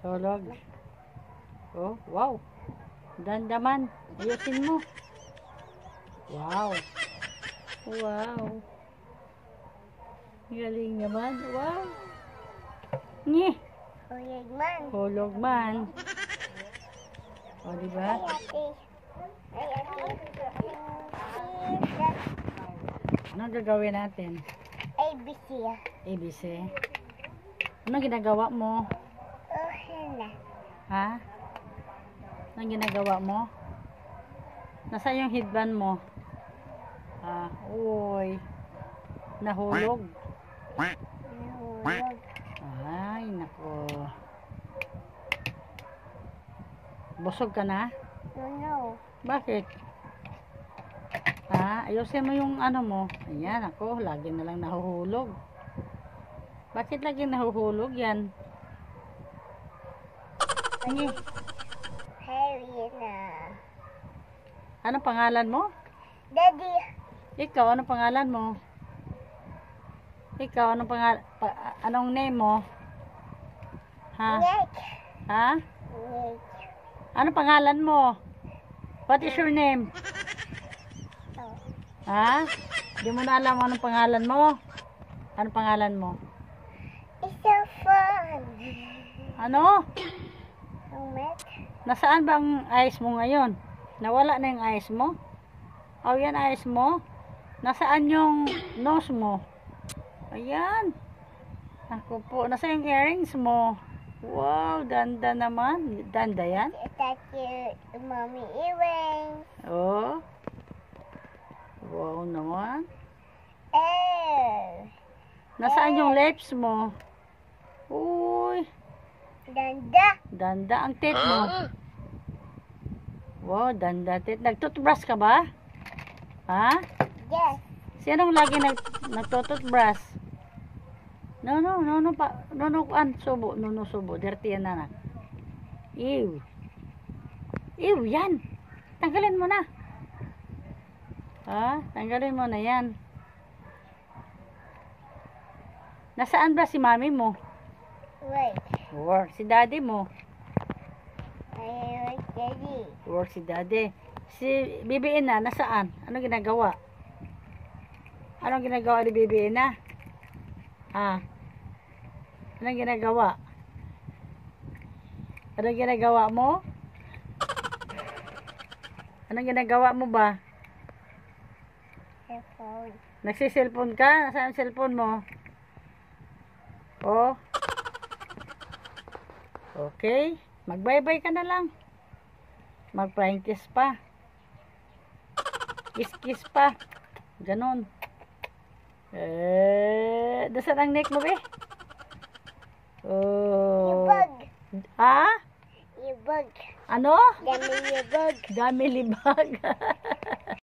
Tulog. Oh, wow. Dandaman. Ayusin mo. Wow. Wow. Galing naman. Wow. Nye. Hulog man. O, diba? Anong gagawin natin? ABC. ABC. Anong ginagawa mo? Ha? Anong ginagawa mo? Nasaan yung headband mo? Ah, uy. Nahulog. Ay, nako. Busog ka na? No. Bakit? Ha? Ayusin mo yung ano mo. Ayan, ako. Lagi na lang nahuhulog. Bakit lagi nahuhulog yan? Sige. Harry na. Anong pangalan mo? Daddy. Ikaw, anong pangalan mo? Ikaw, anong pangalan? Anong name mo? Ha? Nick. Ha? Nick. Anong pangalan mo? What is your name? Oh. Ha? Di mo na alam anong pangalan mo? Anong pangalan mo? It's so fun. Ano? Nick. Nasaan ba ang eyes mo ngayon? Nawala na yung eyes mo? O, yan eyes mo? Nasaan yung nose mo? Ayan. Ako po. Nasaan yung earrings mo? Wow, danda naman. Danda yan? That's your mommy earrings. Oh. Wow naman. Oh. Nasaan yung lips mo? Uy. Danda. Danda ang teeth mo. Wow, danda teeth. Nagtoothbrush ka ba? Ha? Yes. Sinong lagi nagtututbrush? No, pa. No, subo. No, subo. Dirty yan na. Ew. Ew, yan. Tanggalin mo na. Ha? Tanggalin mo na yan. Nasaan ba si mami mo? Wait. Work si daddy mo. I like Daddy. Work si daddy. Si Bibi Ina, nasaan? Anong ginagawa? Anong ginagawa ni Bibi Ina? Ha? Anong ginagawa? Anong ginagawa mo? Anong ginagawa mo ba? Your phone. Nagsiselfone ka? Nasaan ang cellphone mo? Oh. Okay. Mag-bye-bye ka na lang. Mag-flying kiss pa. Kiss pa. Ganon. Dasal ang neck mo, be? Oh. You bug. Ha? You bug. Ano? Dami you bug. Dami libag.